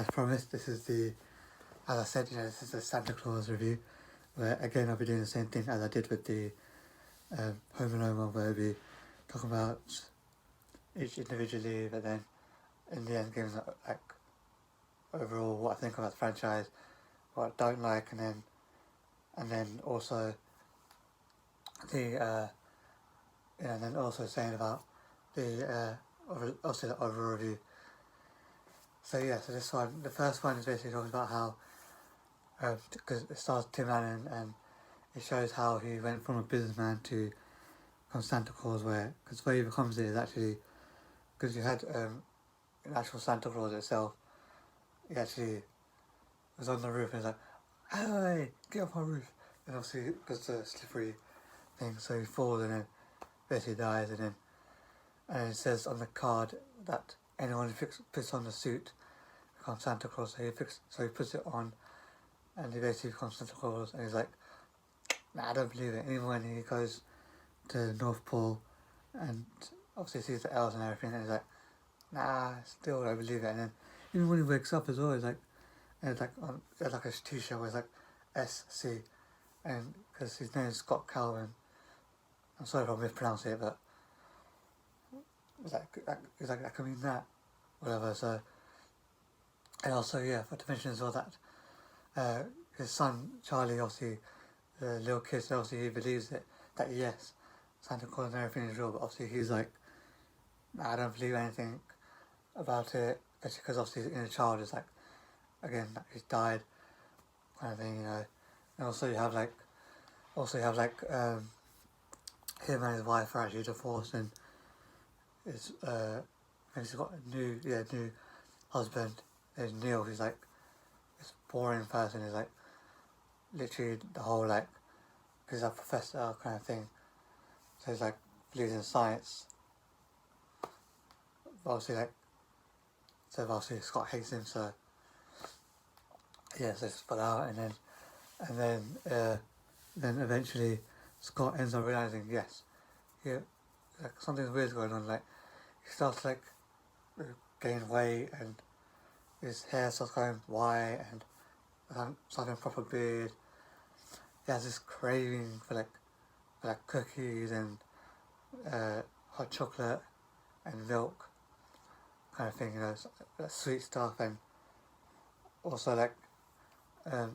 as promised, as I said, this is the Santa Claus review, where again I'll be doing the same thing as I did with the Home Alone one, where I'll be talking about each individually, but then in the end giving like overall what I think about the franchise, what I don't like, and then also and then also saying about also the overall review. So this one, the first one is basically talking about how, because it stars Tim Allen and it shows how he went from a businessman to become Santa Claus, because where he becomes it is actually, because you had an actual Santa Claus itself, he actually was on the roof and was like, hey, get off my roof. And obviously, because the slippery thing, so he falls and then basically dies, and it says on the card that anyone who puts on the suit becomes Santa Claus. So he puts it on, and he basically becomes Santa Claus. And he's like, "Nah, I don't believe it." Even when he goes to North Pole, and obviously sees the elves and everything, and he's like, "Nah, still don't believe it." And then even when he wakes up as well, he's like, and it's like there's like a T-shirt where it's like SC, and because his name is Scott Calvin. I'm sorry if I mispronounce it, but it's like that could mean that, whatever. So, and also for to mention as well that his son Charlie, obviously the little kid, so obviously he believes it, that yes, Santa Claus and everything is real, but obviously he's like, nah, I don't believe anything about it, because obviously in a child is like, again, like he's died, kind of thing, and also you have like him and his wife are actually divorced, and it's and he's got a new husband. There's Neil, who's like this boring person. He's like literally the whole like, he's a professor kind of thing. So he's like believes in science. But obviously Scott hates him. So so it's put out, and then eventually Scott ends up realizing like something weird's going on. Like he starts like gain weight, and his hair starts going white, and starting proper beard. He has this craving for like cookies and hot chocolate and milk, kind of thing. Sweet stuff, and also like I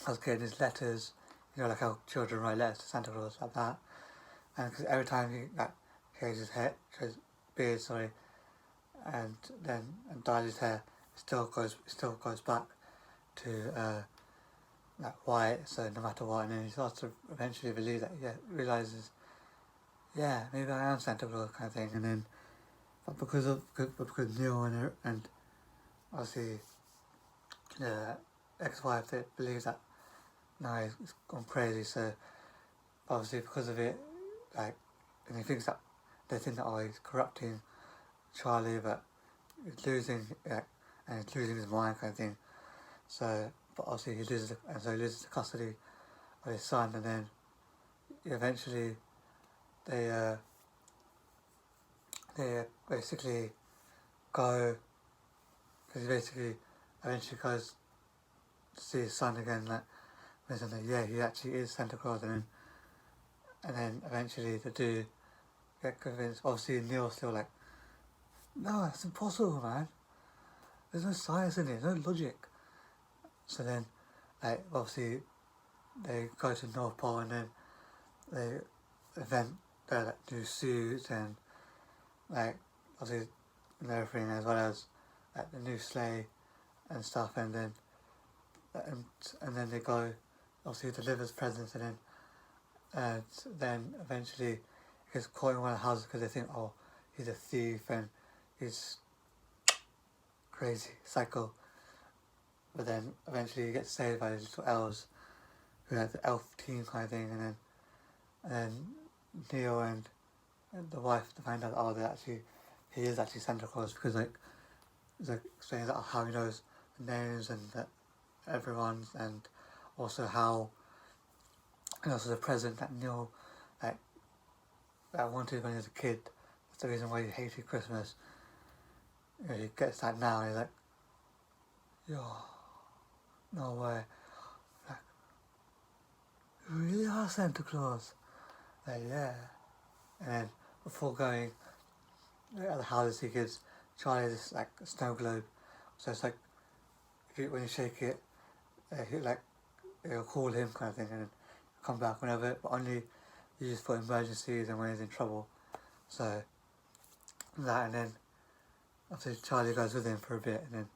was getting his letters. Like how children write letters to Santa Claus, like that. And because every time he shaves his hair, shaves beard, sorry, and dyes his hair, it still goes back to white. So no matter what, and then he starts to eventually believe that, realizes, maybe I am Santa Claus, kind of thing. And then, but because Neil and obviously the ex-wife, they believe that now he's gone crazy. So obviously because of it, and he thinks that they think that he's corrupting Charlie, but he's losing and he's losing his mind, kind of thing. So, but obviously he loses the custody of his son, and then eventually they basically go, because he basically eventually goes to see his son again, mention that he actually is Santa Claus, and then eventually the two get convinced. Obviously Neil's still like, no, it's impossible, man. There's no science in it, no logic. So then, obviously, they go to North Pole, and then they invent their new suits and obviously and everything, as well as the new sleigh and stuff, and then they go, obviously delivers presents, and then eventually he gets caught in one of the houses because they think, oh, he's a thief and he's crazy, psycho. But then eventually he gets saved by these little elves, who had the elf team kind of thing, and then Neo and the wife find out, oh, he is actually Santa Claus, because it's explaining how he knows the names and everyone's, and also how, and also the present that Neo that wanted when he was a kid. That's the reason why he hated Christmas. He gets that now, and he's like, yo, no way. Like, you really are Santa Claus? Like, yeah. And then before going at the houses, he gives Charlie this like snow globe. So it's like when you shake it, he like it'll call him kind of thing, and then come back whenever, but only used for emergencies and when he's in trouble. So that, and then obviously Charlie goes with him for a bit, and then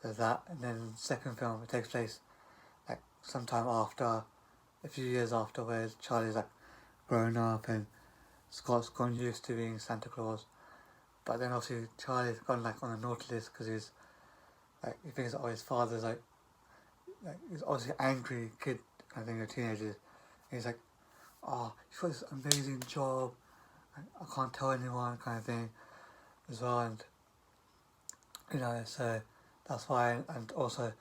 there's that, and then the second film it takes place like sometime after, a few years after, where Charlie's like grown up and Scott's gone used to being Santa Claus, but then obviously Charlie's gone like on a naughty list because he's like he thinks oh his father's like he's obviously an angry kid kind of thing, a teenager. And he's like, oh, he's got this amazing job, I can't tell anyone kind of thing as well, and so that's why, and also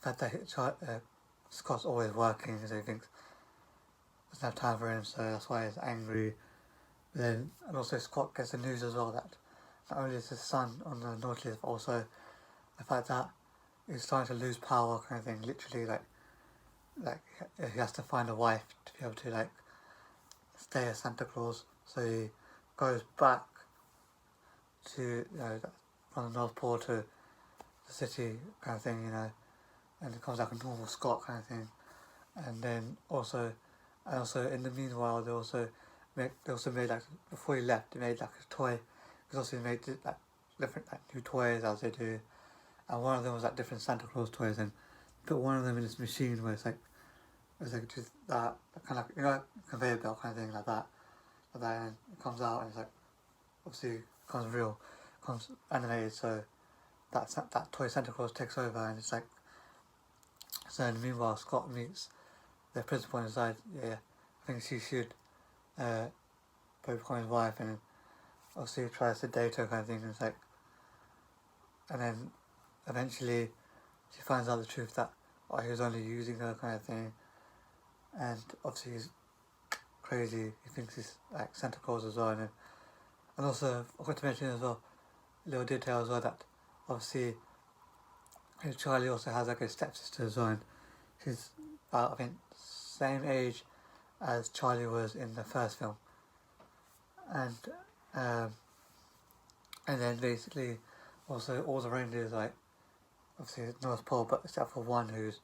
the fact that Scott's always working, so he thinks there's no time for him, so that's why he's angry. Then, and also Scott gets the news as well that not only is his son on the naughty list, but also the fact that he's starting to lose power kind of thing, literally like he has to find a wife to be able to like stay as Santa Claus, so he goes back to from the North Pole to the city kind of thing, and it comes like a normal Scot kind of thing, and then also in the meanwhile they also made like before he left they made like a toy, because also made like different like new toys as they do, and one of them was like different Santa Claus toys, and put one of them in this machine where it's like just that kind of like conveyor belt kind of thing like that, and it comes out and it's like obviously becomes real, becomes animated, so that toy Santa Claus takes over, and it's like so. And meanwhile, Scott meets the principal and decides, yeah, I think she should become his wife, and obviously tries to date her kind of thing. And it's like, and then eventually she finds out the truth that he was only using her kind of thing, and obviously he's crazy. He thinks he's like Santa Claus as well, and also I forgot to mention as well, little detail as well, that obviously Charlie also has like a stepsister as well, and she's about, I think, same age as Charlie was in the first film, and then basically also all the reindeers like obviously North Pole, but except for one who's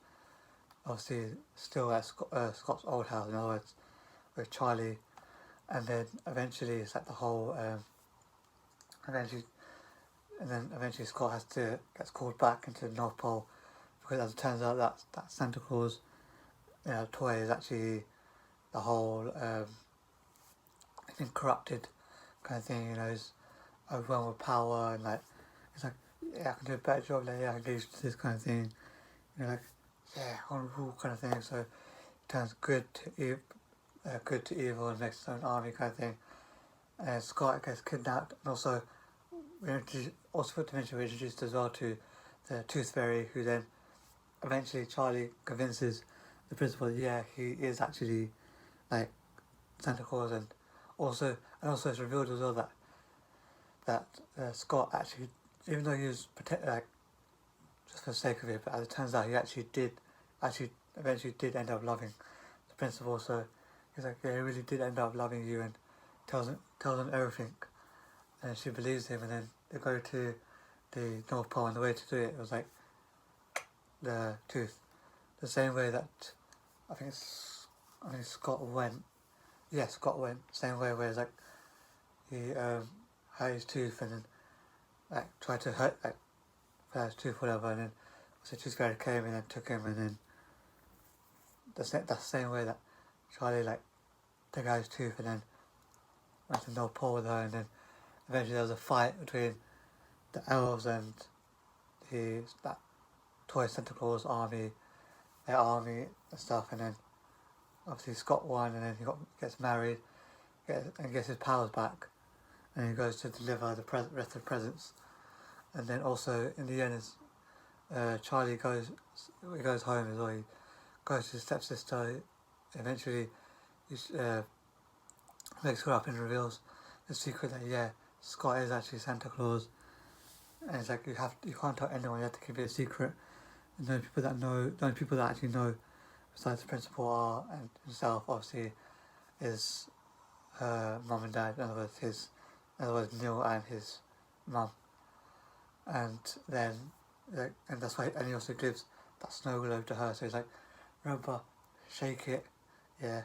obviously still at Scott's old house, in other words, with Charlie, and then eventually it's like the whole eventually Scott gets called back into the North Pole, because as it turns out that Santa Claus toy is actually the whole I think corrupted kind of thing, he's overwhelmed with power, and like it's like, yeah, I can do a better job, like, yeah, I can do this kind of thing, like, yeah, on rule kind of thing, so it turns good to evil and makes its own army kind of thing, and Scott gets kidnapped, and also we introduced as well to the Tooth Fairy, who then eventually Charlie convinces the principal that yeah, he is actually like Santa Claus, and also it's revealed as well that Scott actually, even though he was like just for the sake of it, but as it turns out he actually eventually did end up loving the principal, so he's like, yeah, he really did end up loving you, and tells him everything, and she believes him, and then they go to the North Pole, and the way to do it was like the tooth, the same way that I think Scott went. Yeah, Scott went same way, where it's like he hurt his tooth and then like tried to hurt his tooth, whatever, and then so Tooth Fairy came and then took him, and then that's the same way that Charlie like took out his tooth and then went to North Pole with her, and then eventually there was a fight between the elves and that toy Santa Claus their army and stuff, and then obviously Scott won, and then he gets married, and gets his powers back, and he goes to deliver the rest of the presents, and then also in the end Charlie goes home as well. He goes to his stepsister. Eventually, he wakes her up and reveals the secret that yeah, Scott is actually Santa Claus, and it's like you can't tell anyone. You have to keep it a secret. And the only people that actually know, besides the principal are and himself, obviously, is her mum and dad. In other words, Neil and his mum. And then, and that's why, and he also gives that snow globe to her. So he's like, remember, shake it, yeah,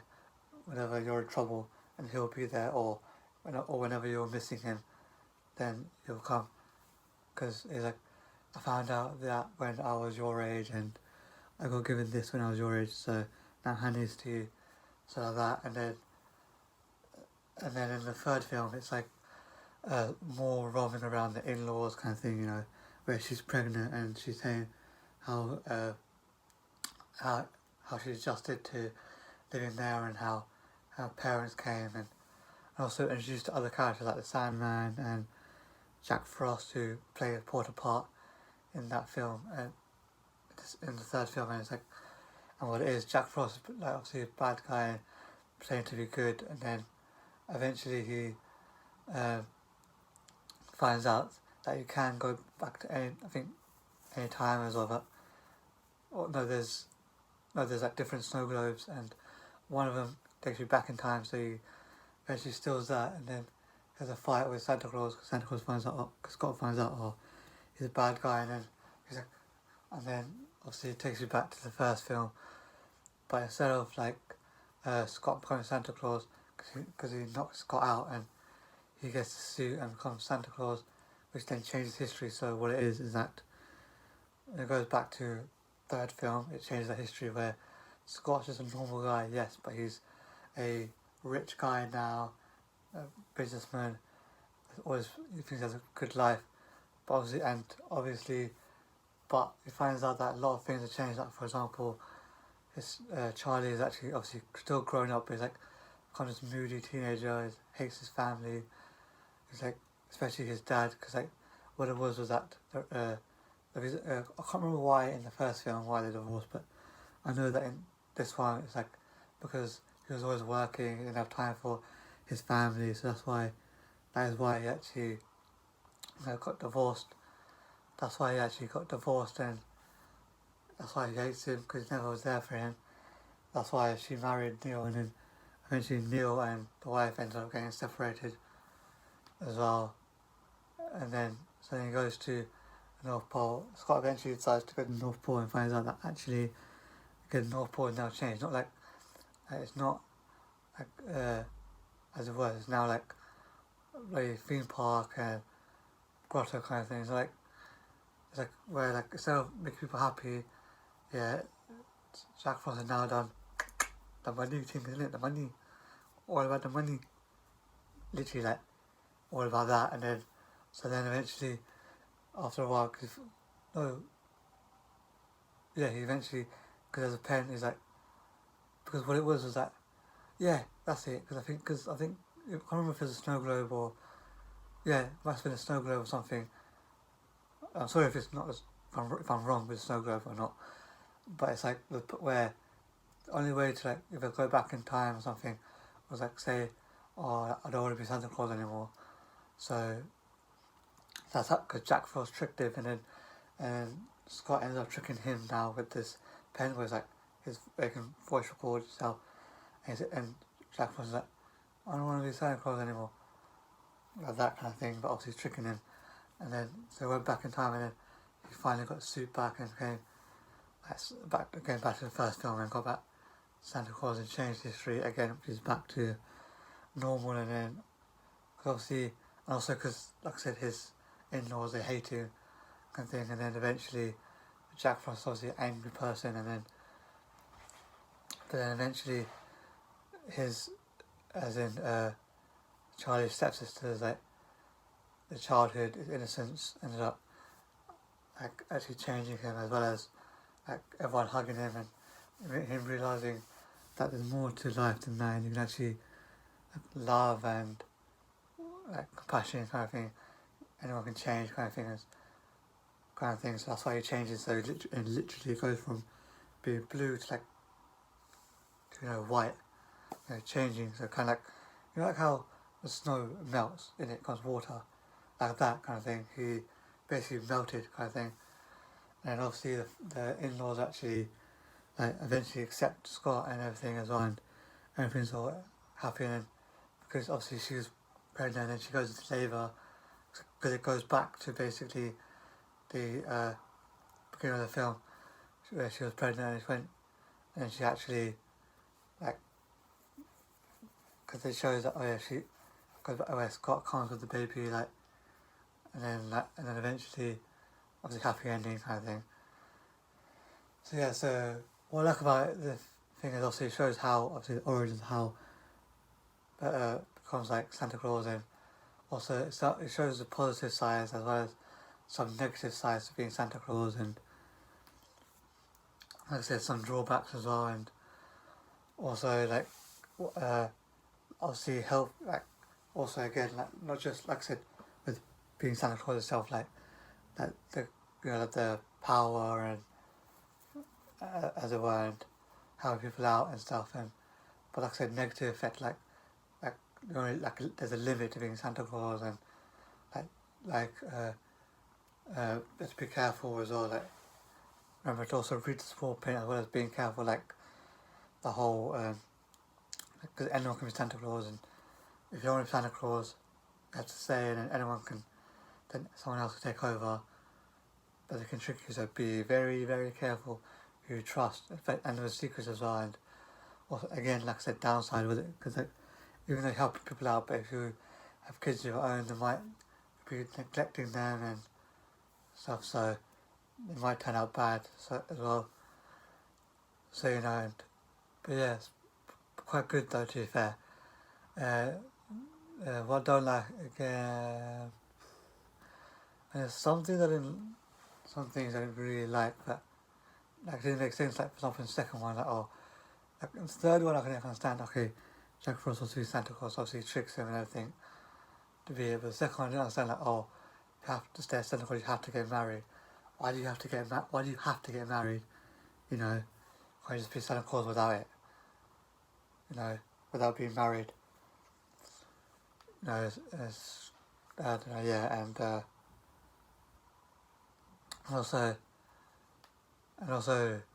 whenever you're in trouble, and he'll be there, or whenever you're missing him, then he'll come. Because he's like, I found out that when I was your age, and I got given this when I was your age, so now hand this to you, so like that, and then in the third film, it's like more roaming around the in-laws kind of thing, where she's pregnant and she's saying how how she's adjusted to living there, and how her parents came, and also introduced to other characters like the Sandman and Jack Frost, who play a important part in that film, and in the third film. And it's like, and what it is, Jack Frost is like obviously a bad guy playing to be good, and then eventually he finds out that you can go back to any time as well. But there's like different snow globes, and one of them takes you back in time, so he eventually steals that, and then there's a fight with Santa Claus, because Santa Claus finds out, because Scott finds out, he's a bad guy, and then he's like, and then obviously it takes you back to the first film, but instead of like Scott becoming Santa Claus, because he knocks Scott out, and he gets the suit and becomes Santa Claus, which then changes history. So what it is that when it goes back to third film, it changes the history where Scott's just a normal guy, yes, but he's a rich guy now, a businessman, he thinks he has a good life, but obviously, but he finds out that a lot of things have changed. Like, for example, Charlie is actually obviously still growing up, but he's like kind of this moody teenager, he hates his family, he's like, especially his dad, because like what it was that I can't remember why in the first film why they divorced, but I know that in this one it's like because he was always working, he didn't have time for his family, so that is why he actually got divorced. That's why he actually got divorced, and that's why he hates him, because he never was there for him. That's why she married Neil, and then eventually Neil and the wife ended up getting separated as well. And then he goes to the North Pole. Scott eventually decides to go to the North Pole and finds out that actually the North Pole is now changed. Not like it's not like as it was. It's now like a theme park and grotto kind of thing. It's like where like instead of making people happy, yeah, Jack Frost has now done the money thing, isn't it? The money, all about the money. Literally like all about that, and then eventually after a while, he eventually, because there's a pen, he's like, because what it was that, yeah, that's it, because I think, I can't remember if it was a snow globe or, yeah, it must have been a snow globe or something. I'm sorry if it's not, if I'm wrong with the snow globe or not, but it's like, where the only way to like, if I go back in time or something, was like, say, oh, I don't want to be Santa Claus anymore, so that's up, because Jack Frost tricked him, and Scott ends up tricking him now with this pen where it's like they can voice record itself, and Jack Frost is like, I don't want to be Santa Claus anymore, like that kind of thing, but obviously he's tricking him, and then so he went back in time, and then he finally got the suit back and came back to the first film, and got back Santa Claus and changed history again, which is back to normal, and then obviously, and also because like I said, his in-laws, they hate him kind of thing, and then eventually Jack Frost is obviously an angry person, and then eventually his, as in Charlie's stepsister's like the childhood, his innocence ended up like actually changing him, as well as like everyone hugging him and him realising that there's more to life than that, and you can actually like, love and like compassion kind of thing, anyone can change kind of thing, so that's why he changes, so it literally goes from being blue to like to white, changing, so kind of like like how the snow melts in it becomes water, like that kind of thing. He basically melted kind of thing. And obviously the in-laws actually like eventually accept Scott and everything as well, and everything's all happy. And because obviously she was pregnant and she goes into labour, because it goes back to basically the beginning of the film where she was pregnant and she went and she actually like, because it shows that she goes back where Scott comes with the baby like, and then eventually obviously happy ending kind of thing. So yeah, so what I like about it, the thing is obviously it shows how obviously the origins, how becomes like Santa Claus, and also it shows the positive sides as well as some negative sides to being Santa Claus, and like I said, some drawbacks as well, and also like obviously help like, also again like not just like I said with being Santa Claus itself, like that the the power and as it were, and helping people out and stuff, and but like I said, negative effect like there's a limit to being Santa Claus, and like like let's be careful as well, like remember to also read the small print as well as being careful, like the whole because anyone can be Santa Claus, and if you don't want to be Santa Claus you have to say, and then anyone can, then someone else can take over, but they can trick you, so be very very careful who you trust, and with secrets as well. And also again like I said, downside with it, because like, even though you help people out, but if you have kids of your own, they might be neglecting them and stuff, so it might turn out bad so, as well. So and but yeah, it's quite good though, to be fair. What I don't like again, and there's some things I didn't really like, but like it didn't make sense. Like for example, in the second one, like like in the third one, I can understand. Okay, Jack Frost was Santa Claus, obviously tricks him and everything to be here, but the second one I didn't understand. Like you have to stay Santa Claus, you have to get married. Why do you have to get Why do you have to get married? Can't you just be Santa Claus without it? Without being married. It's I don't know, yeah, and also the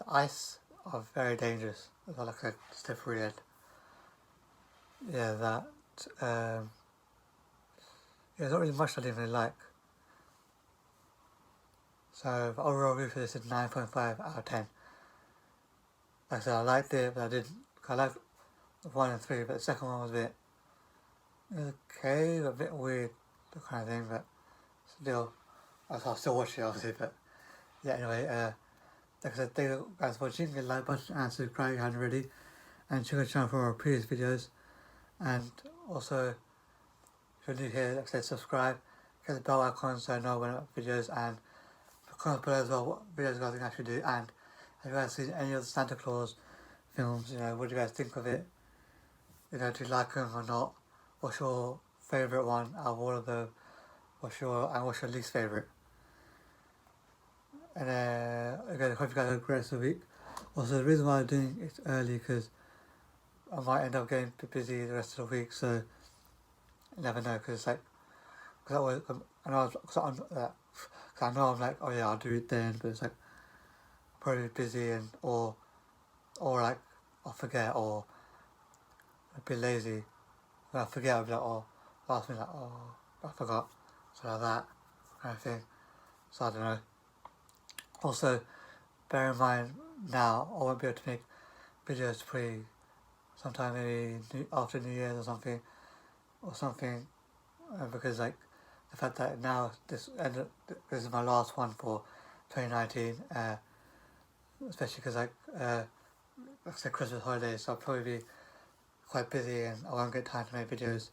ice are very dangerous. Like a slippery end. Yeah, that. Yeah, there's not really much I didn't really like. So the overall review for this is 9.5 out of 10. Like I said, I liked it, but I didn't. I liked 1 and 3, but the second one was a bit okay, a bit weird, the kind of thing, but still, I'll still watch it obviously. But yeah, anyway, like I said, thank you guys for watching. Hit the like button and subscribe if you haven't already, and check out the channel for our previous videos. And also, if you're new here, like I said, subscribe, hit the bell icon so I know when I upload videos, and comment below as well what videos you guys can actually do, and have you guys seen any of the Santa Claus films? What do you guys think of it? Do you like them or not? What's your favourite one out of all of them? What's your least favourite? And again, I hope you guys have a great rest of the week. Also, the reason why I'm doing it early, because I might end up getting a bit busy the rest of the week, so you never know, because because I know I'm like, oh yeah, I'll do it then, but it's like probably busy, and or like I'll forget, or a bit lazy. When I forget, I'll be like, last minute, like, I forgot, so like that kind of thing. So I don't know. Also, bear in mind now, I won't be able to make videos sometime maybe after New Year's or something, because like the fact that now this is my last one for 2019, especially because like I said, Christmas holidays, so I'll probably be quite busy and I won't get time to make videos.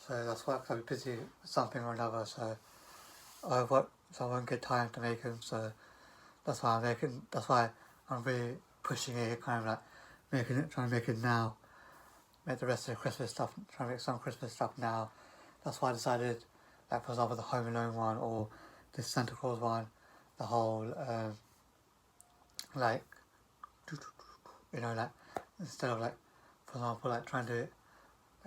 So that's why I'll be busy with something or another. So I won't get time to make them. So that's why I'm really pushing it, kind of like trying to make it now. Make the rest of the Christmas stuff, trying to make some Christmas stuff now. That's why I decided, like for example, the Home Alone one or the Santa Claus one, the whole like like instead of like, for example, like trying to do it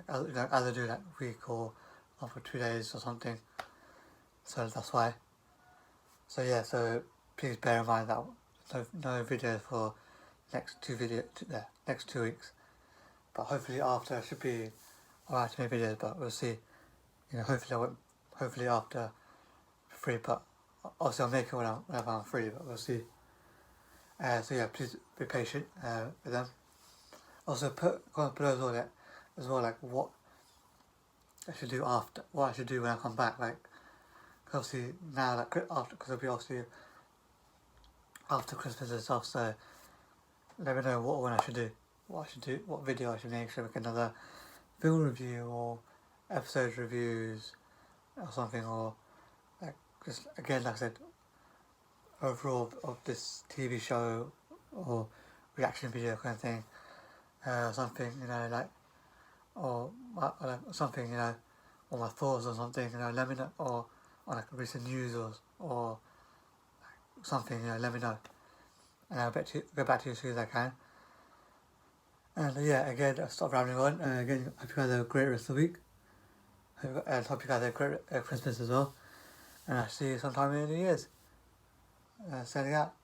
like as I do like a week or for 2 days or something. so that's why. So yeah, so please bear in mind that no videos for next 2 weeks. But hopefully after I should be alright to make videos, but we'll see. Hopefully after free, but obviously I'll make it whenever I'm free, but we'll see. So yeah, please be patient with them. Also comment below as well, like what I should do what I should do when I come back, like, cause obviously now, like, after, because it'll be obviously after Christmas and stuff, so let me know what what video I should make, should I make another film review or episode reviews or something, or like, just again, like I said, overall of this TV show or reaction video kind of thing, something, like, or something, or my thoughts or something, let me know, or like recent news or something, let me know, and I'll get back to you as soon as I can. And yeah, again, I'll stop rambling on. Again, hope you guys have a great rest of the week. And hope you guys have a great Christmas as well. And I'll see you sometime in the New Year's. Setting out.